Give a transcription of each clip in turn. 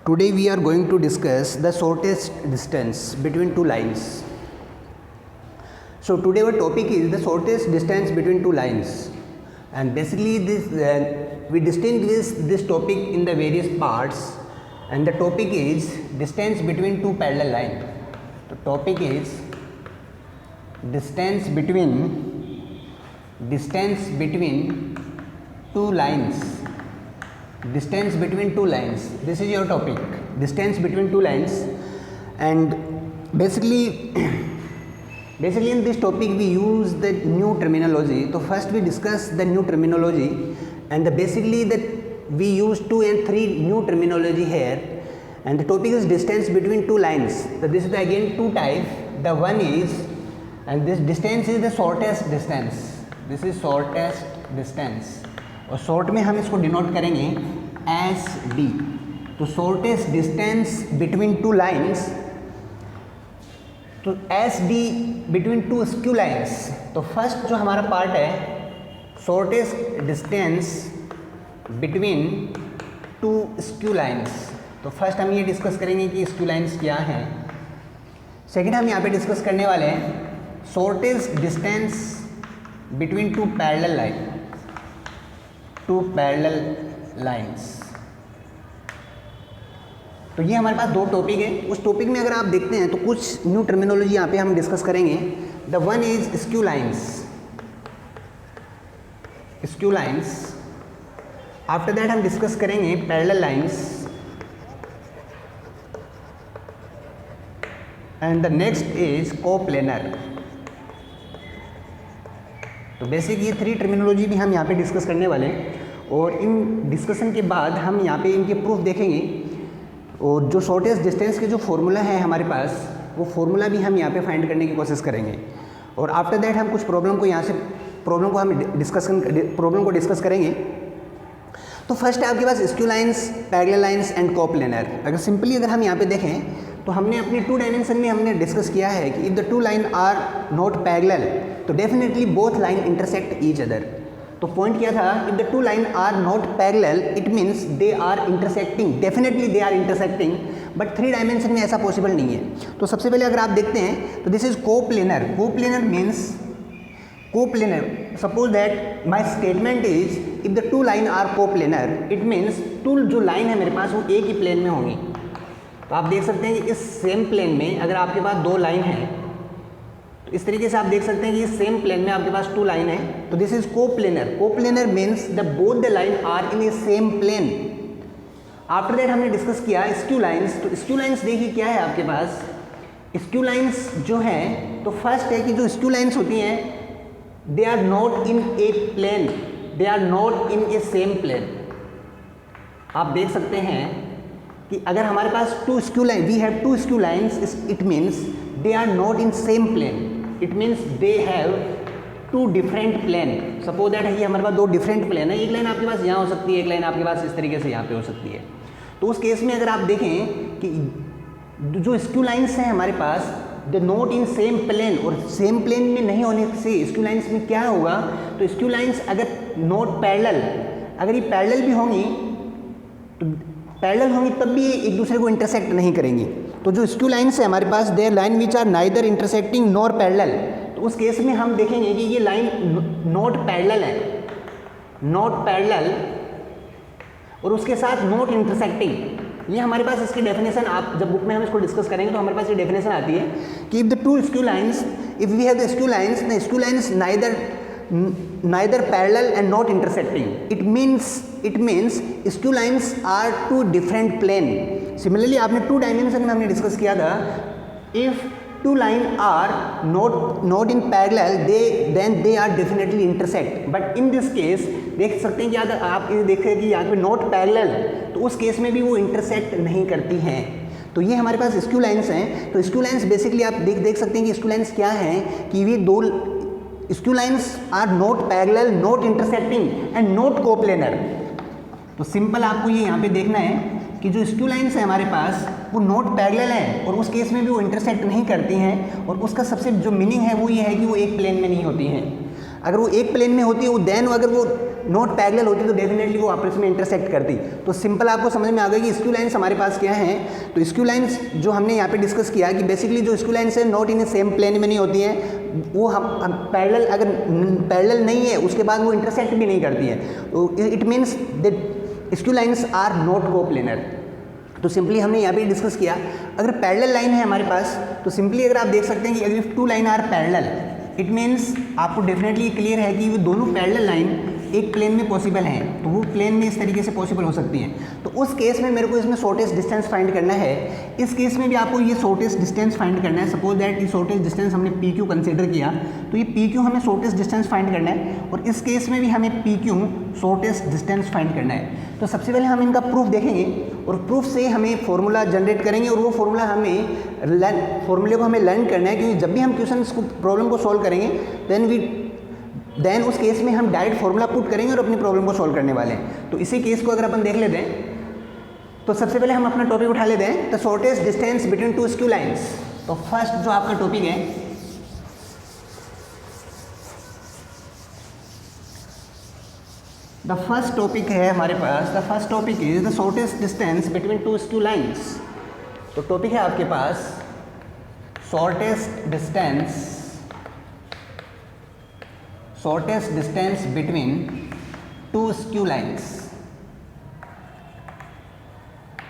Today we are going to discuss the shortest distance between two lines. So today our topic is the shortest distance between two lines, and basically we distinguish this topic in the various parts, and the topic is distance between two parallel lines. The topic is distance between two lines. Distance between two lines, this is your topic, distance between two lines. And basically in this topic we use the new terminology. So first we discuss the new terminology, and basically that we use 2 and 3 new terminology here, and the topic is distance between two lines. So this is again two types. The one is, and this distance is the shortest distance, this is shortest distance, और short में हम इसको denote करेंगे S D. तो shortest distance between two lines, तो S D between two skew lines. तो first जो हमारा पार्ट है shortest distance between two skew lines. तो फर्स्ट हम ये डिस्कस करेंगे कि स्क्यू लाइन्स क्या हैं. सेकेंड हम यहाँ पे डिस्कस करने वाले हैं shortest distance between two parallel line, two parallel lines. तो ये हमारे पास दो टॉपिक है. उस टॉपिक में अगर आप देखते हैं तो कुछ न्यू टर्मिनोलॉजी यहाँ पे हम डिस्कस करेंगे. The one is skew lines. Skew lines. After that हम डिस्कस करेंगे parallel lines, and the next is coplanar. तो बेसिक ये 3 टर्मिनोलॉजी भी हम यहाँ पे डिस्कस करने वाले हैं, और इन डिस्कशन के बाद हम यहाँ पे इनके प्रूफ देखेंगे, और जो शॉर्टेस्ट डिस्टेंस के जो फार्मूला है हमारे पास वो फार्मूला भी हम यहाँ पे फाइंड करने की कोशिश करेंगे. और आफ्टर दैट हम कुछ प्रॉब्लम को डिस्कस करेंगे. तो फर्स्ट है आपके पास skew lines, parallel lines and coplanar. अगर सिंपली अगर हम यहाँ पे देखें तो हमने अपनी 2 डायमेंशन में हमने डिस्कस किया है कि if the two line are not parallel तो definitely both line intersect each other. तो पॉइंट क्या था, if the two line are not parallel it means they are intersecting, definitely they are intersecting, but 3 dimension में ऐसा possible नहीं है. तो सबसे पहले अगर आप देखते हैं तो this is coplanar. Coplanar means coplanar, suppose that my statement is if the two line are coplanar it means two जो लाइन है मेरे पास वो एक ही प्लेन में होंगी. तो आप देख सकते हैं कि इस सेम प्लेन में अगर आपके पास 2 लाइन है तो इस तरीके से आप देख सकते हैं कि इस सेम प्लेन में आपके पास 2 लाइन है. तो this is coplanar. Coplanar means the both the line are in a same plane. After that हमने डिस्कस किया स्क्यू लाइन्स. तो स्क्यू लाइन्स देखिए क्या है आपके पास. स्क्यू लाइन्स जो है तो फर्स्ट है कि जो स्क्यू लाइन्स होती हैं they are not in a plane, they are not in a same plane. आप देख सकते हैं कि अगर हमारे पास 2 skew line, we have 2 skew lines, it means they are not in same plane, it means they have 2 different plane. Suppose that है ये हमारे पास 2 डिफरेंट प्लेन है. एक लाइन आपके पास यहाँ हो सकती है, एक लाइन आपके पास इस तरीके से यहाँ पे हो सकती है. तो उस केस में अगर आप देखें कि जो स्क्यू लाइन्स हैं हमारे पास they not in same plane, और सेम प्लेन में नहीं होने से स्क्यू लाइन्स में क्या होगा, तो स्क्यू लाइन्स अगर नॉट पैरेलल, अगर ये पैरेलल भी होंगी तो पैरेलल होंगी तब भी एक दूसरे को इंटरसेक्ट नहीं करेंगी. तो जो स्क्यू लाइन्स है हमारे पास there line which are neither intersecting nor parallel. तो उस केस में हम देखेंगे कि ये लाइन नॉट पैरेलल है, नॉट पैरेलल, और उसके साथ नॉट इंटरसेक्टिंग. ये हमारे पास इसकी डेफिनेशन, आप जब बुक में हम इसको डिस्कस करेंगे तो हमारे पास ये डेफिनेशन आती है कि if the two skew lines, if we have the skew lines neither parallel and not intersecting, it means skew lines are 2 different plane. Similarly आपने 2 डायमेंशन में हमने डिस्कस किया था, if 2 line are not in parallel then they are definitely intersect, but in this case देख सकते हैं कि अगर आप ये देखें कि यहाँ पे नॉट पैरेलल तो उस केस में भी वो इंटरसेक्ट नहीं करती हैं. तो ये हमारे पास स्क्यू लाइन्स हैं. तो स्क्यू लाइन्स बेसिकली आप देख सकते हैं कि स्क्यू लाइन्स क्या हैं कि ये 2 skew lines are not parallel, not intersecting and not coplanar. तो सिंपल आपको ये यहाँ पे देखना है कि जो स्क्यू लाइन्स है हमारे पास वो नॉट पैरेलल है और उस केस में भी वो इंटरसेक्ट नहीं करती हैं, और उसका सबसे जो मीनिंग है वो ये है कि वो एक प्लेन में नहीं होती हैं. अगर वो एक प्लेन में होती है वो देन अगर वो नॉट पैरेलल होती तो डेफिनेटली वो आपस में इंटरसेक्ट करती। तो सिंपल आपको समझ में आ गया कि स्क्यू लाइन्स हमारे पास क्या हैं। तो स्क्यू लाइन्स जो हमने यहाँ पे डिस्कस किया कि बेसिकली जो स्क्यू लाइन्स है not in a same plane में नहीं होती हैं, वो हम पैरेलल अगर पैरेलल नहीं है उसके बाद वो इंटरसेक्ट भी नहीं करती है। तो it means that skew lines are not coplanar. तो सिंपली हमने यहाँ पे डिस्कस किया अगर पैरेलल लाइन है हमारे पास तो सिंपली अगर आप देख सकते हैं कि if two line are parallel it means आपको डेफिनेटली क्लियर है कि वो दोनों पैरेलल लाइन एक प्लेन में पॉसिबल हैं, तो वो प्लेन में इस तरीके से पॉसिबल हो सकती हैं। तो उस केस में मेरे को इसमें शॉर्टेस्ट डिस्टेंस फाइंड करना है। इस केस में भी आपको ये शॉर्टेस्ट डिस्टेंस फाइंड करना है। सपोज दैट ये शॉर्टेस्ट डिस्टेंस हमने पी क्यू कंसिडर किया, तो ये पी क्यू हमें शॉर्टेस्ट डिस्टेंस फाइंड करना है और इस केस में भी हमें P Q shortest distance find करना है। तो सबसे पहले हम इनका प्रूफ देखेंगे और प्रूफ से हमें फॉर्मूला जनरेट करेंगे और वो फॉर्मूला फॉर्मूले को हमें लर्न करना है, क्योंकि जब भी हम क्वेश्चन को प्रॉब्लम को सॉल्व करेंगे देन उस केस में हम डायरेक्ट फॉर्मूला पुट करेंगे और अपनी प्रॉब्लम को सॉल्व करने वाले हैं। तो इसी केस को अगर अपन देख लेते हैं तो सबसे पहले हम अपना टॉपिक उठा लेते हैं the shortest distance between two skew lines. तो फर्स्ट जो आपका टॉपिक है द फर्स्ट टॉपिक है हमारे पास, the first topic is the shortest distance between two skew lines. तो टॉपिक है आपके पास shortest distance between two skew lines.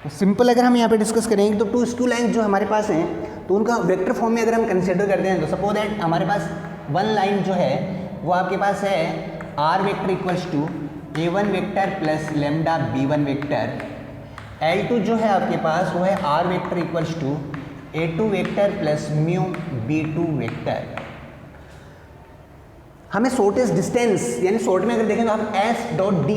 तो सिंपल अगर हम यहाँ पे डिस्कस करेंगे तो टू स्क्यू लाइन्स जो हमारे पास हैं तो उनका वेक्टर फॉर्म में अगर हम कंसिडर करते हैं तो सपोज दैट हमारे पास वन लाइन जो है वो आपके पास है r vector equals to a1 vector plus lambda b1 vector, L2 जो है आपके पास वो है r vector equals to a2 vector plus mu b2 vector. हमें शॉर्टेस्ट डिस्टेंस यानी शॉर्ट में अगर देखें तो हम S.D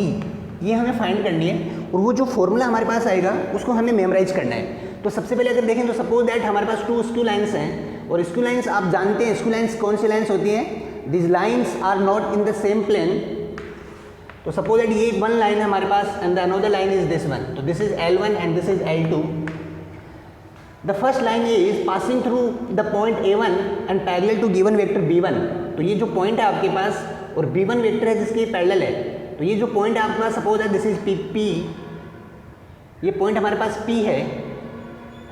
ये हमें फाइंड करनी है और वो जो फॉर्मूला हमारे पास आएगा उसको हमें मेमोराइज करना है। तो सबसे पहले अगर देखें तो सपोज दैट हमारे पास टू स्क्यू लाइन्स हैं और स्क्यू लाइन्स आप जानते हैं स्क्यू लाइन्स कौन सी लाइन्स होती हैं, this lines are not in the same plane. तो सपोज दैट ये वन लाइन है हमारे पास and the another line is this one, तो this is L1 and this is L2। The first line is passing through the point A1 and parallel to given vector B1। तो ये जो point है आपके पास और B1 वेक्टर है जिसके parallel है, तो ये जो पॉइंट है आपके पास suppose that this is P, ये पॉइंट हमारे पास P है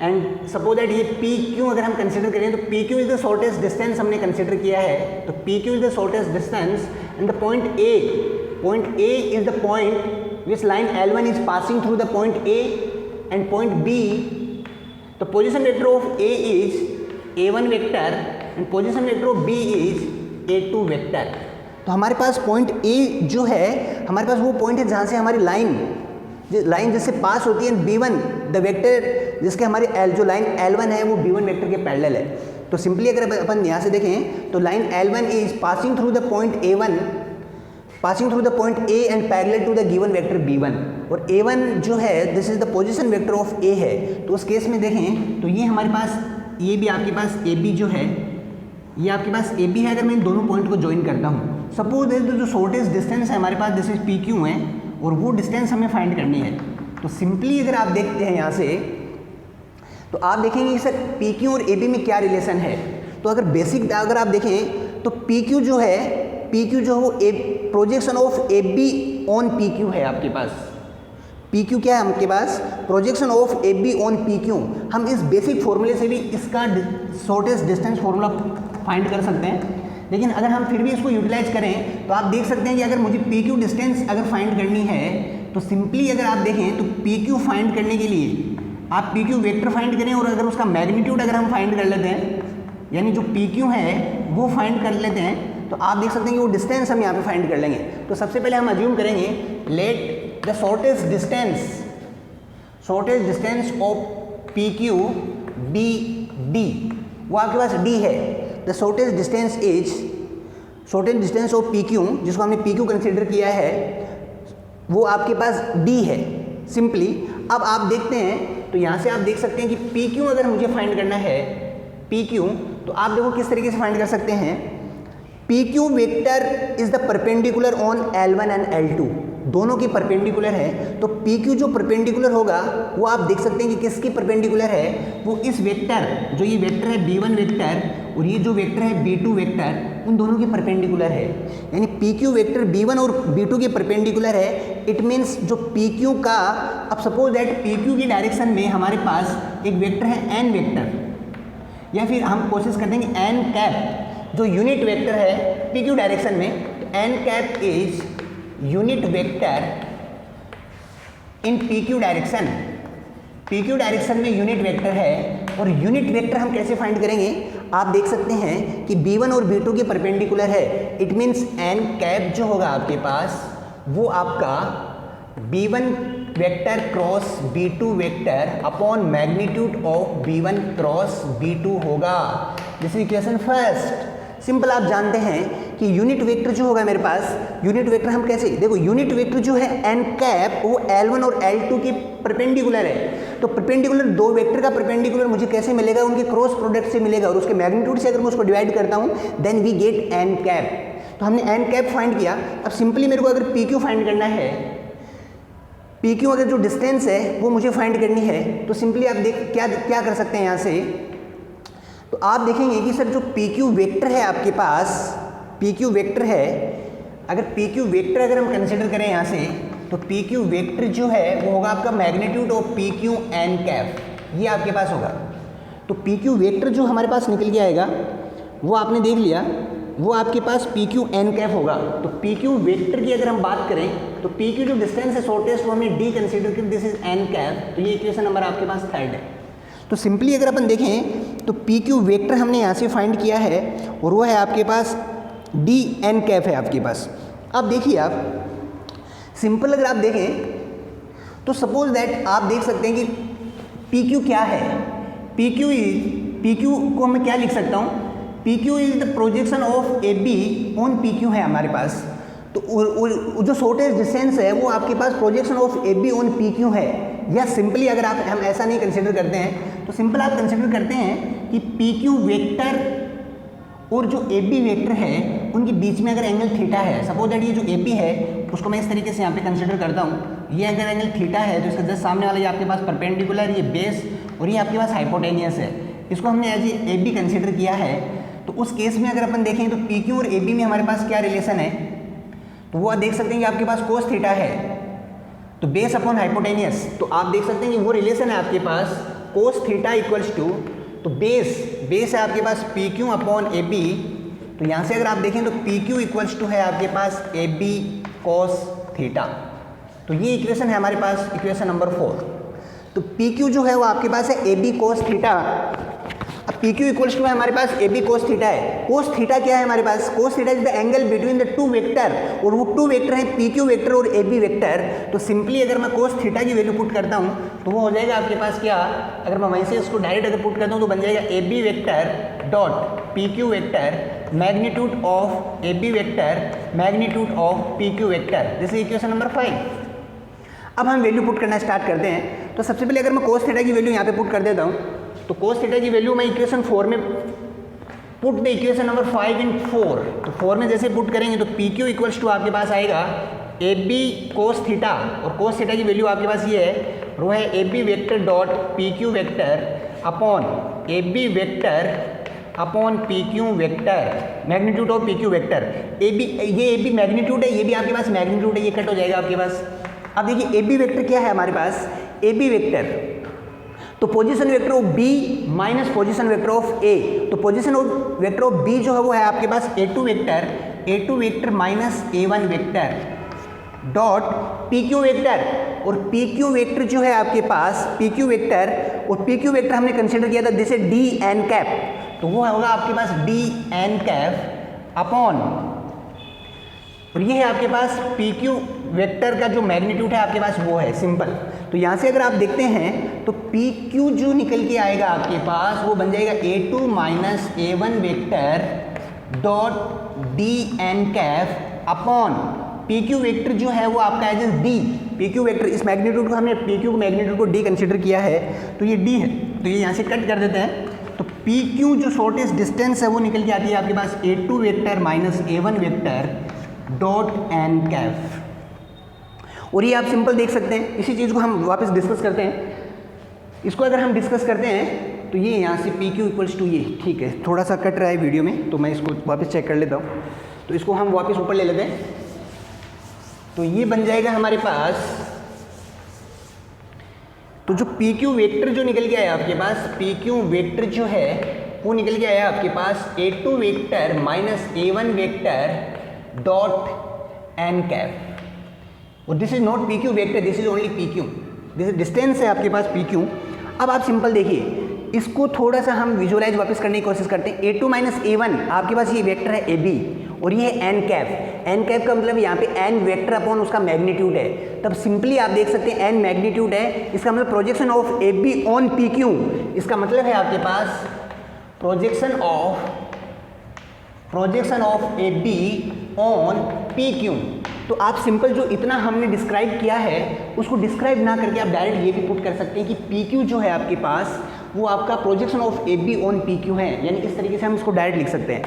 एंड सपोज दैट ये PQ अगर हम कंसिडर करें तो PQ is the shortest distance हमने कंसिडर किया है। तो PQ is the shortest distance and the point A is the point which line L1 is passing through the point A and point B। तो position vector of A is A1 vector and position vector of B is A2 vector. तो हमारे पास point A जो है हमारे पास वो point है जहाँ से हमारी लाइन जिससे पास होती है B1 द वेक्टर जिसके हमारे जो लाइन L1 है वो B1 वेक्टर के पैरेलल है। तो सिंपली अगर अपन यहाँ से देखें तो line L1 is passing through the point A1 passing through the point A and parallel to the given vector B1 और A1 जो है this is the position vector of A है। तो उस केस में देखें तो ये हमारे पास ये भी आपके पास AB जो है ये आपके पास AB है। अगर मैं इन दोनों पॉइंट को ज्वाइन करता हूँ सपोज जो शॉर्टेस्ट डिस्टेंस है हमारे पास दिस इज PQ है और वो डिस्टेंस हमें फाइंड करनी है। तो सिंपली अगर आप देखते हैं यहाँ से तो आप देखेंगे कि सर PQ और AB में क्या रिलेशन है। तो अगर बेसिक अगर आप देखें तो PQ जो है वो projection of AB on PQ है आपके पास। PQ क्या है आपके पास, projection of AB on PQ। हम इस बेसिक फॉर्मूले से भी इसका शॉर्टेस्ट डिस्टेंस फॉर्मूला फाइंड कर सकते हैं, लेकिन अगर हम फिर भी इसको यूटिलाइज करें तो आप देख सकते हैं कि अगर मुझे PQ डिस्टेंस अगर फाइंड करनी है तो सिंपली अगर आप देखें तो PQ फाइंड करने के लिए आप PQ वेक्टर फाइंड करें और अगर उसका मैग्नीट्यूड अगर हम फाइंड कर लेते हैं यानी जो PQ है वो फाइंड कर लेते हैं तो आप देख सकते हैं कि वो डिस्टेंस हम यहाँ पे फाइंड कर लेंगे। तो सबसे पहले हम अज्यूम करेंगे let the shortest distance of PQ be D, वो आपके पास D है। The shortest distance of PQ जिसको हमने PQ कंसिडर किया है वो आपके पास D है सिंपली। अब आप देखते हैं तो यहाँ से आप देख सकते हैं कि PQ अगर मुझे फाइंड करना है PQ तो आप देखो किस तरीके से फाइंड कर सकते हैं। PQ vector is the perpendicular on L1 and L2, दोनों की परपेंडिकुलर है। तो PQ जो परपेंडिकुलर होगा वो आप देख सकते हैं कि किसकी परपेंडिकुलर है, वो इस वेक्टर जो ये वेक्टर है B1 वेक्टर और ये जो वेक्टर है B2 वेक्टर उन दोनों के परपेंडिकुलर है, यानी PQ वेक्टर B1 और B2 के परपेंडिकुलर है। इट मीन्स जो PQ का, अब सपोज दैट PQ की डायरेक्शन में हमारे पास एक वेक्टर है n वेक्टर, या फिर हम कोशिश करते हैं कि n कैप जो यूनिट वेक्टर है PQ डायरेक्शन में, तो n cap is unit vector in PQ direction. PQ direction में यूनिट वेक्टर है, और यूनिट वेक्टर हम कैसे फाइंड करेंगे, आप देख सकते हैं कि B1 और B2 के परपेंडिकुलर है। इट मीन्स n कैप जो होगा आपके पास वो आपका B1 vector cross B2 vector upon magnitude of B1 cross B2 होगा। This is equation first. Simple, आप जानते हैं कि यूनिट वेक्टर जो होगा मेरे पास, यूनिट वेक्टर हम कैसे, देखो यूनिट वेक्टर जो है n कैप वो L1 और L2 के परपेंडिकुलर है। तो परपेंडिकुलर दो वेक्टर का परपेंडिकुलर मुझे कैसे मिलेगा, उनके क्रॉस प्रोडक्ट से मिलेगा, और उसके मैग्नीट्यूड से अगर मैं उसको डिवाइड करता हूँ then we get n cap. तो हमने n कैप फाइंड किया। अब सिंपली मेरे को अगर PQ फाइंड करना है, PQ अगर जो डिस्टेंस है वो मुझे फाइंड करनी है, तो सिंपली आप देख क्या कर सकते हैं यहाँ से, तो आप देखेंगे कि सर जो PQ वेक्टर है आपके पास, PQ वेक्टर है, अगर PQ वेक्टर अगर हम कंसिडर करें यहाँ से, तो PQ वेक्टर जो है वो होगा आपका magnitude of PQ n cap, ये आपके पास होगा। तो PQ वेक्टर जो हमारे पास निकल के आएगा वो आपने देख लिया, वो आपके पास PQ n कैप होगा। तो PQ वेक्टर की अगर हम बात करें तो PQ जो डिस्टेंस है शॉर्टेस्ट वो हमने D कंसिडर किया, दिस इज n कैप। तो ये इक्वेशन नंबर आपके पास थर्ड है। तो सिंपली अगर अपन देखें तो PQ वेक्टर हमने यहाँ से फाइंड किया है, और वो है आपके पास D n कैप है आपके पास। अब देखिए आप सिंपल अगर आप देखें तो सपोज दैट आप देख सकते हैं कि PQ क्या है, PQ को मैं क्या लिख सकता हूँ, PQ is the projection of AB on PQ है हमारे पास। तो जो शॉर्टेस्ट डिस्टेंस है वो आपके पास projection of AB on PQ है। या सिंपली अगर आप हम ऐसा नहीं कंसिडर करते हैं तो सिंपल आप कंसिडर करते हैं कि PQ वेक्टर और जो AB वेक्टर है उनके बीच में अगर एंगल थीटा है, सपोज दैट ये जो AB है उसको मैं इस तरीके से यहाँ पे कंसिडर करता हूँ, ये अगर एंगल थीटा है तो इसका जस्ट सामने वाला ये आपके पास परपेंडिकुलर, ये बेस, और ये आपके पास हाइपोटेनियस है, इसको हमने एज AB कंसिडर किया है। तो उस केस में अगर अपन देखें तो PQ और AB में हमारे पास क्या रिलेशन है, तो वो देख सकते हैं कि आपके पास कोस थीटा है, तो बेस अपॉन हाइपोटेनियस, तो आप देख सकते हैं कि वो रिलेशन है आपके पास कोस थीटा इक्वल्स टू, तो बेस है आपके पास PQ अपॉन AB। तो यहाँ से अगर आप देखें तो PQ इक्वल्स टू है आपके पास AB कोस थीटा। तो ये इक्वेशन है हमारे पास, इक्वेशन नंबर 4। तो PQ जो है वो आपके पास है AB कोस थीटा। अब PQ इक्वल्स टू है हमारे पास AB कोस थीटा है। कोस थीटा क्या है हमारे पास, cos theta is the angle between the two vector, और वो टू वेक्टर है PQ वेक्टर और AB वेक्टर। तो सिंपली अगर मैं कोस थीटा की वैल्यू पुट करता हूँ तो वो हो जाएगा आपके पास क्या, अगर मैं वहीं से इसको डायरेक्ट अगर पुट करता हूँ तो बन जाएगा AB vector dot PQ vector magnitude of AB vector magnitude of PQ vector. This is equation number 5। अब हम वैल्यू पुट करना स्टार्ट करते हैं। तो सबसे पहले अगर मैं कोस थीटा की वैल्यू यहाँ पे पुट कर देता हूँ, तो कोस थीटा की वैल्यू मैं इक्वेशन 4 में पुट द इक्वेशन नंबर 5 इन 4। तो 4 में जैसे पुट करेंगे तो PQ इक्वल्स टू आपके पास आएगा AB कोस थीटा, और कोस थीटा की वैल्यू आपके पास ये है, वो है AB vector dot PQ vector upon AB vector upon PQ vector magnitude of PQ vector. ये AB मैग्नीट्यूड है, ये भी आपके पास मैग्नीट्यूड है, ये कट हो जाएगा आपके पास। अब देखिए AB वेक्टर क्या है हमारे पास, AB वेक्टर तो position vector of B minus position vector of A। तो पोजीशन वेक्टर ऑफ B जो है वो है आपके पास A2 vector minus A1 vector dot PQ vector, और PQ वेक्टर जो है आपके पास PQ वेक्टर, और PQ वेक्टर हमने कंसिडर किया था this is D n cap, तो वो होगा आपके पास D n कैप अपॉन, और ये है आपके पास PQ वेक्टर का जो मैग्नीट्यूड है आपके पास वो है सिंपल। तो यहाँ से अगर आप देखते हैं तो PQ जो निकल के आएगा आपके पास वो बन जाएगा A2 minus A1 vector dot D n cap upon PQ vector जो है वो आपका है D। PQ वेक्टर इस मैग्नीट्यूड को हमने PQ मैग्नीट्यूड को D कंसिडर किया है, तो ये D है, तो ये यहाँ से कट कर देते हैं। तो PQ जो शॉर्टेस्ट डिस्टेंस है वो निकल के आती है आपके पास A2 vector minus A1 vector dot n cap, और ये आप सिंपल देख सकते हैं। इसी चीज़ को हम वापस डिस्कस करते हैं। इसको अगर हम डिस्कस करते हैं तो ये यहाँ से पी क्यू इक्वल्स टू ये, ठीक है, थोड़ा सा कट रहा है वीडियो में तो मैं इसको वापस चेक कर लेता हूँ। तो इसको हम वापस ऊपर ले लेते हैं, तो ये बन जाएगा हमारे पास, तो जो पी क्यू वेक्टर जो निकल के आया आपके पास, पी क्यू वेक्टर जो है वो निकल के आया आपके पास A2 vector minus A1 vector dot N cap, और this is not P Q vector, this is only P Q, this is distance है आपके पास पी क्यू। अब आप सिंपल देखिए, इसको थोड़ा सा हम विजुअलाइज वापस करने की कोशिश करते हैं। A2 माइनस A1 आपके पास ये वेक्टर है AB, और ये है एन कैप। एन कैप का मतलब यहाँ पे एन वेक्टर अपॉन उसका मैग्नीट्यूड है, तब सिंपली आप देख सकते हैं एन मैग्नीट्यूड है, इसका मतलब projection of AB on PQ, इसका मतलब है आपके पास projection of AB on PQ। तो आप सिंपल जो इतना हमने डिस्क्राइब किया है उसको डिस्क्राइब ना करके आप डायरेक्ट ये भी पुट कर सकते हैं कि PQ जो है आपके पास वो आपका projection of AB on PQ है, यानी इस तरीके से हम इसको डायरेक्ट लिख सकते हैं।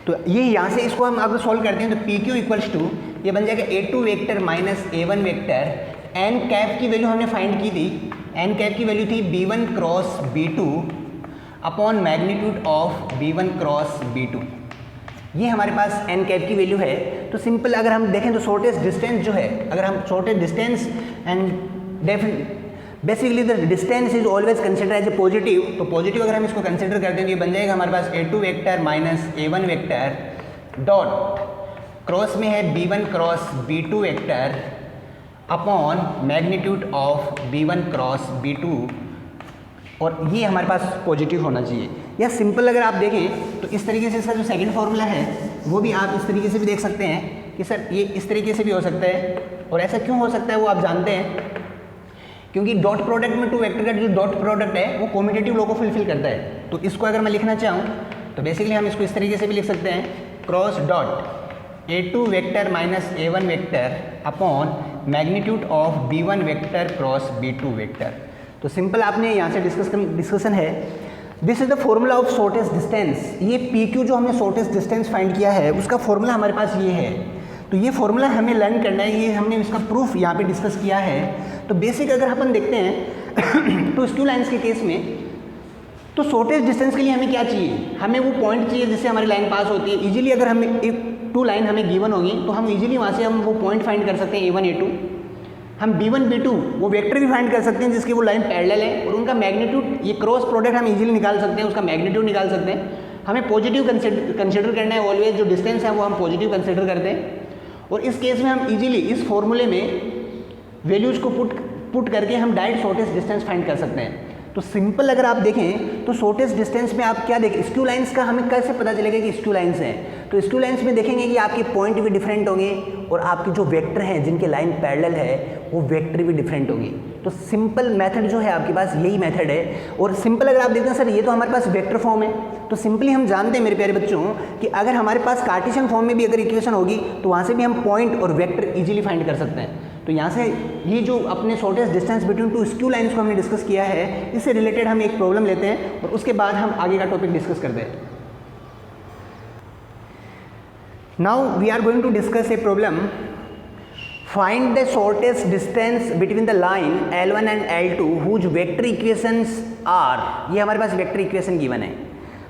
तो ये यहाँ से इसको हम अगर सॉल्व करते हैं तो PQ इक्वल्स टू ये बन जाएगा A2 vector minus A1 vector, n cap की वैल्यू हमने फाइंड की थी, एन कैप की वैल्यू थी B1 cross B2 upon magnitude of B1 cross B2, ये हमारे पास एन कैप की वैल्यू है। तो सिंपल अगर हम देखें तो शॉर्टेस्ट डिस्टेंस जो है, अगर हम shortest distance and basically the distance is always consider as a positive, तो पॉजिटिव अगर हम इसको कंसिडर करते हैं तो ये बन जाएगा हमारे पास A2 vector minus A1 vector dot cross में है B1 cross B2 vector upon magnitude of B1 cross B2, और ये हमारे पास पॉजिटिव होना चाहिए। या सिंपल अगर आप देखें तो इस तरीके से इसका जो सेकंड फॉर्मूला है वो भी आप इस तरीके से भी देख सकते हैं कि सर ये इस तरीके से भी हो सकता है, और ऐसा क्यों हो सकता है वो आप जानते हैं, क्योंकि डॉट प्रोडक्ट में टू वेक्टर का जो डॉट प्रोडक्ट है वो कॉम्यूटेटिव लॉ को फुलफिल करता है। तो इसको अगर मैं लिखना चाहूँ तो बेसिकली हम इसको इस तरीके से भी लिख सकते हैं, cross dot A2 vector minus A1 vector upon magnitude of B1 vector cross B2 vector. तो सिंपल आपने यहाँ से डिस्कशन है, this is the formula of shortest distance. ये PQ जो हमने शॉर्टेस्ट डिस्टेंस फाइंड किया है उसका फॉर्मूला हमारे पास ये है, तो ये फॉर्मूला हमें लर्न करना है, ये हमने इसका प्रूफ यहाँ पे डिस्कस किया है। तो बेसिक अगर अपन देखते हैं तो स्क्यू लाइन्स के केस में तो शॉर्टेस्ट डिस्टेंस के लिए हमें क्या चाहिए, हमें वो पॉइंट चाहिए जिससे हमारी लाइन पास होती है। इजीली अगर हमें एक टू लाइन हमें गिवन होगी तो हम इजीली वहाँ से हम वो पॉइंट फाइंड कर सकते हैं A1 A2, हम B1 B2 वो वेक्टर भी फाइंड कर सकते हैं जिसकी वो लाइन पैरेलल है, और उनका मैग्नीट्यूड ये क्रॉस प्रोडक्ट हम इजीली निकाल सकते हैं, उसका मैग्नीट्यूड निकाल सकते हैं। हमें पॉजिटिव कंसिडर करना है, ऑलवेज जो डिस्टेंस है वो हम पॉजिटिव कंसिडर करते हैं, और इस केस में हम इजीली इस फॉर्मूले में वैल्यूज को पुट करके हम डायरेक्ट शॉर्टेस्ट डिस्टेंस फाइंड कर सकते हैं। तो सिंपल अगर आप देखें तो शॉर्टेस्ट डिस्टेंस में आप क्या देखें, स्क्यू लाइंस का हमें कैसे पता चलेगा कि स्क्यू लाइंस हैं, तो स्क्यू लाइंस में देखेंगे कि आपके पॉइंट भी डिफरेंट होंगे और आपके जो वेक्टर हैं जिनके लाइन पैरेलल है वो वेक्टर भी डिफरेंट होंगी। तो सिंपल मेथड जो है आपके पास यही मेथड है। और सिंपल अगर आप देखते हैं सर ये तो हमारे पास वेक्टर फॉर्म है, तो सिंपली हम जानते हैं मेरे प्यारे बच्चों कि अगर हमारे पास कार्टेशियन फॉर्म में भी अगर इक्वेशन होगी तो वहाँ से भी हम पॉइंट और वेक्टर इजीली फाइंड कर सकते हैं। तो यहाँ से ये जो अपने shortest distance between two skew lines को हमने डिस्कस किया है, इससे रिलेटेड हम एक प्रॉब्लम लेते हैं और उसके बाद हम आगे का टॉपिक डिस्कस करते हैं। Now we are going to discuss a problem, find the shortest distance between the line L1 and L2 whose vector equations are. ये हमारे पास वेक्टर इक्वेशन गिवन है।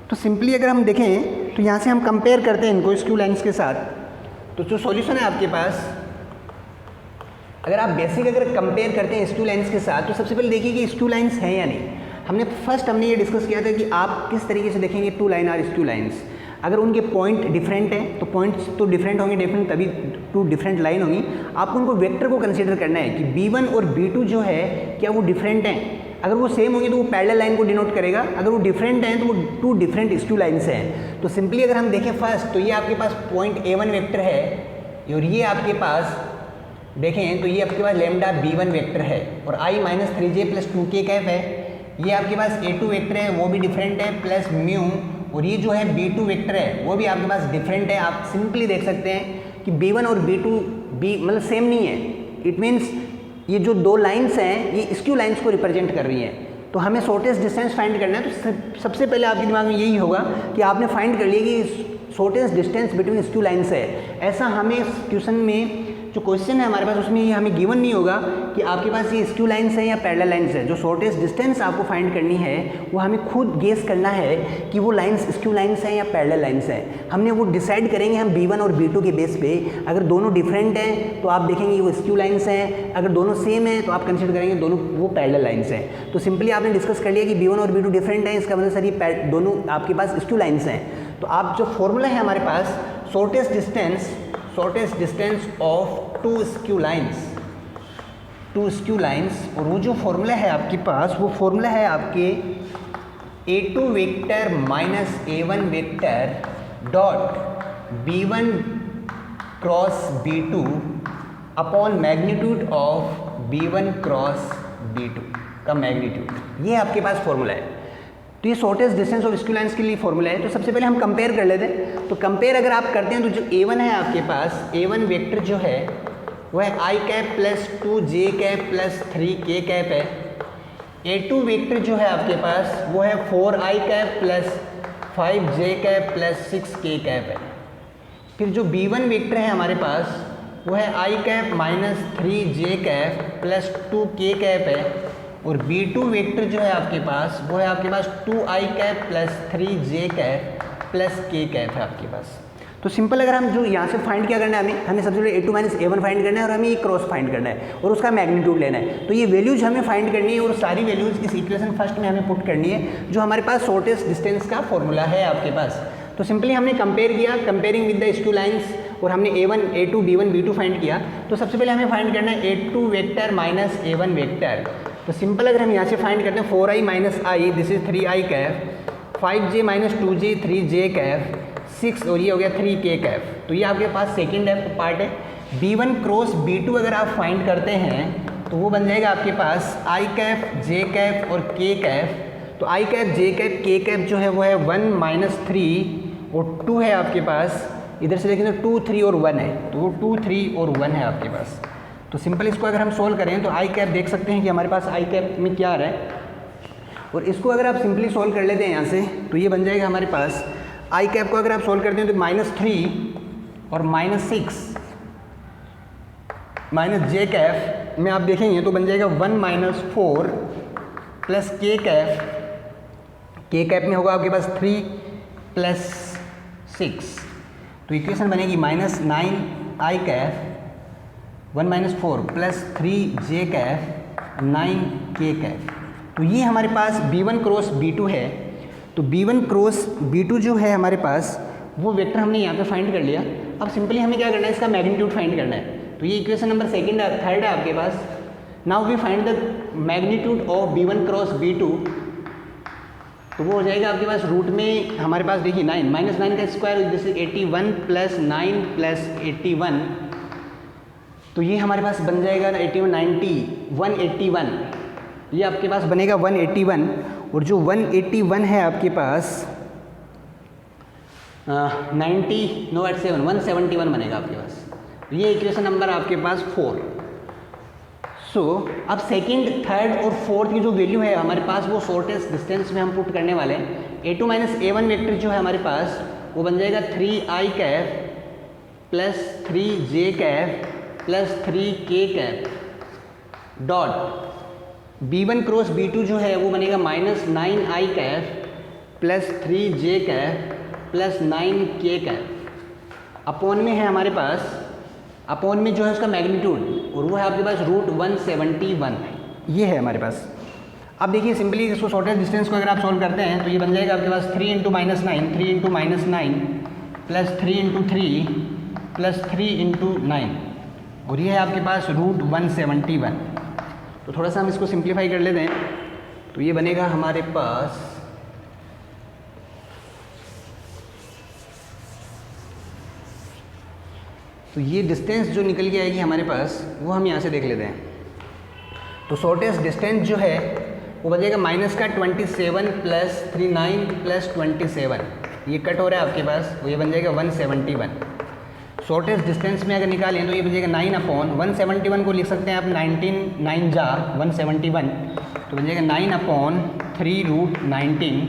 तो सिंपली अगर हम देखें तो यहाँ से हम कंपेयर करते हैं इनको स्क्यू लाइन्स के साथ। तो जो सॉल्यूशन है आपके पास, अगर आप बेसिक अगर कंपेयर करते हैं स्क्यू लाइन्स के साथ, तो सबसे पहले देखिए कि स्क्यू लाइन्स हैं या नहीं। हमने ये डिस्कस किया था कि आप किस तरीके से देखेंगे two line are skew lines. अगर उनके पॉइंट डिफरेंट हैं तो पॉइंट्स तो डिफरेंट होंगे, डिफरेंट तभी टू डिफरेंट लाइन होंगी। आपको उनको वेक्टर को कंसीडर करना है कि B1 और B2 जो है क्या वो डिफरेंट हैं। अगर वो सेम होंगे तो वो पैरेलल लाइन को डिनोट करेगा, अगर वो डिफरेंट हैं तो वो टू डिफरेंट स्क्यू लाइन्स हैं। तो सिंपली अगर हम देखें फर्स्ट, तो ये आपके पास पॉइंट A1 वेक्टर है और ये आपके पास देखें तो ये आपके पास लैम्डा B1 वेक्टर है और I-3j + 2k कैप है। ये आपके पास A2 वेक्टर है वो भी डिफरेंट है प्लस म्यू, और ये जो है B2 वेक्टर है वो भी आपके पास डिफरेंट है। आप सिंपली देख सकते हैं कि B1 और B2 मतलब सेम नहीं है। इट मीन्स ये जो दो लाइन्स हैं ये स्क्यू लाइन्स को रिप्रेजेंट कर रही हैं। तो हमें शॉर्टेस्ट डिस्टेंस फाइंड करना है, तो सबसे पहले आपके दिमाग में यही होगा कि आपने फाइंड कर लिया कि shortest distance between skew lines है। ऐसा हमें क्वेश्चन में जो क्वेश्चन है हमारे पास उसमें ये हमें गिवन नहीं होगा कि आपके पास ये स्क्यू लाइन्स है या पैरेलल लाइन्स है। जो शॉर्टेस्ट डिस्टेंस आपको फाइंड करनी है वो हमें खुद गेस करना है कि वो लाइन्स स्क्यू लाइन्स हैं या पैरेलल लाइन्स हैं। हमने वो डिसाइड करेंगे हम B1 और B2 के बेस पे। अगर दोनों डिफरेंट हैं तो आप देखेंगे वो स्क्यू लाइन्स हैं, अगर दोनों सेम हैं तो आप कंसिडर करेंगे दोनों वो पैरेलल लाइन्स हैं। तो सिंपली आपने डिस्कस कर लिया कि B1 और B2 डिफरेंट हैं, इसका मतलब सर ये दोनों आपके पास स्क्यू लाइन्स हैं। तो आप जो फॉर्मूला है हमारे पास shortest distance of two skew lines, और वो जो फॉर्मूला है आपके पास वो फॉर्मूला है आपके A2 vector minus A1 vector dot B1 cross B2 upon magnitude of B1 cross B2 का मैग्नीट्यूड। ये आपके पास फॉर्मूला है। तो ये shortest distance of skew lines के लिए फॉर्मूला है। तो सबसे पहले हम कंपेयर कर लेते हैं। तो कंपेयर अगर आप करते हैं तो जो A1 है आपके पास, A1 वेक्टर जो है वह है i cap plus 2j cap plus 3k cap है। A2 वेक्टर जो है आपके पास वो है 4i cap plus 5j cap plus 6k cap है। फिर जो B1 वेक्टर है हमारे पास वो है i cap minus 3j cap plus 2k cap है। और B2 वेक्टर जो है आपके पास वो है आपके पास 2i cap plus 3j cap plus k cap है आपके पास। तो सिंपल अगर हम जो यहाँ से फाइंड क्या करना है हमें सबसे पहले A2 माइनस A1 फाइंड करना है और हमें ये क्रॉस फाइंड करना है और उसका मैग्नीट्यूड लेना है। तो ये वैल्यूज हमें फाइंड करनी है और सारी वैल्यूज इस इक्वेशन फर्स्ट में हमें पुट करनी है जो हमारे पास शॉर्टेस्ट डिस्टेंस का फॉर्मूला है आपके पास। तो सिंपली हमने कंपेयर किया, comparing with the skew lines, और हमने A1, A2, B1, B2 find किया। तो सबसे पहले हमें फाइंड करना है A2 vector minus A1 vector. तो सिंपल अगर हम यहाँ से फाइंड करते हैं 4i minus i, this is 3i cap, 5j minus 2j 3j cap, 6 और ये हो गया 3k कैप। तो ये आपके पास सेकेंड पार्ट है। B1 क्रॉस B2 अगर आप फाइंड करते हैं तो वो बन जाएगा आपके पास i कैप, j कैप और k कैप। तो i cap, j cap, k cap जो है वो है 1 माइनस 3 और 2 है आपके पास। इधर से देखें तो 2, 3 और 1 है, तो वो 2, 3 और 1 है आपके पास। तो सिंपल इसको अगर हम सोल्व करें तो आई कैप देख सकते हैं कि हमारे पास आई कैप में क्या आ रहा है, और इसको अगर आप सिंपली सोल्व कर लेते हैं यहाँ से तो ये बन जाएगा हमारे पास आई कैप को अगर आप सोल्व करते हैं तो -3 और -6 माइनस जे कैप में आप देखेंगे तो बन जाएगा 1 माइनस 4 प्लस के कैप में होगा आपके पास 3 प्लस 6। तो इक्वेशन बनेगी -9 आई कैप 1 माइनस 4 प्लस 3 जे कैप 9 के कैप। तो ये हमारे पास B1 क्रॉस B2 है। तो B1 क्रॉस B2 जो है हमारे पास वो वेक्टर हमने यहाँ पे फाइंड कर लिया। अब सिंपली हमें क्या करना है, इसका मैग्नीट्यूड फाइंड करना है। तो ये इक्वेशन नंबर थर्ड है आपके पास। Now we find the magnitude of B1 cross B2। तो वो हो जाएगा आपके पास रूट में हमारे पास देखिए 9 माइनस 9 का स्क्वायर जैसे 81 प्लस 9 प्लस 81। तो ये हमारे पास बन जाएगा 181। ये आपके पास बनेगा 181, और जो 181 है आपके पास 171 बनेगा आपके पास। ये इक्वेशन नंबर आपके पास 4। सो अब सेकंड, थर्ड और फोर्थ की जो वैल्यू है हमारे पास वो शॉर्टेस्ट डिस्टेंस में हम पुट करने वाले हैं। A2 माइनस A1 वेक्टर जो है हमारे पास वो बन जाएगा 3i cap plus 3j cap plus 3k cap dot B1 cross B2 जो है वो बनेगा -9i cap plus 3j cap plus 9k cap. Upon में है हमारे पास, अपॉन में जो है उसका मैग्नीट्यूड, और वो है आपके पास √171। ये है हमारे पास। अब देखिए सिंपली इसको शॉर्टेस्ट डिस्टेंस को अगर आप सॉल्व करते हैं तो ये बन जाएगा आपके पास 3 × -9 3 × -9 प्लस 3 × 3 प्लस 3 × 9, और ये है आपके पास √171। तो थोड़ा सा हम इसको सिंप्लीफाई कर लेते हैं। तो ये बनेगा हमारे पास तो ये डिस्टेंस जो निकल के आएगी हमारे पास वो हम यहाँ से देख लेते हैं। तो शॉर्टेस्ट डिस्टेंस जो है वो बचेगा माइनस का 27 प्लस 39 प्लस 27, ये कट हो रहा है आपके पास, वो ये बन जाएगा 171। शॉर्टेस्ट डिस्टेंस में अगर निकालें तो ये बन जाएगा 9/171 को लिख सकते हैं आप 9 जा 171, तो बन जाएगा 9/3√19,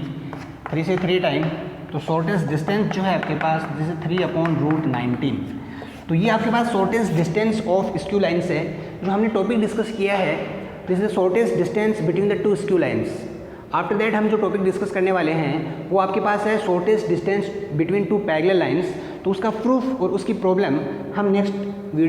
3 से 3 टाइम। तो शॉर्टेस्ट डिस्टेंस जो है आपके पास जैसे 3/√19। तो ये आपके पास shortest distance of skew lines है। जो हमने टॉपिक डिस्कस किया है this is the shortest distance between the two skew lines. After that हम जो टॉपिक डिस्कस करने वाले हैं वो आपके पास है shortest distance between two parallel lines. तो उसका प्रूफ और उसकी प्रॉब्लम हम नेक्स्ट वीडियो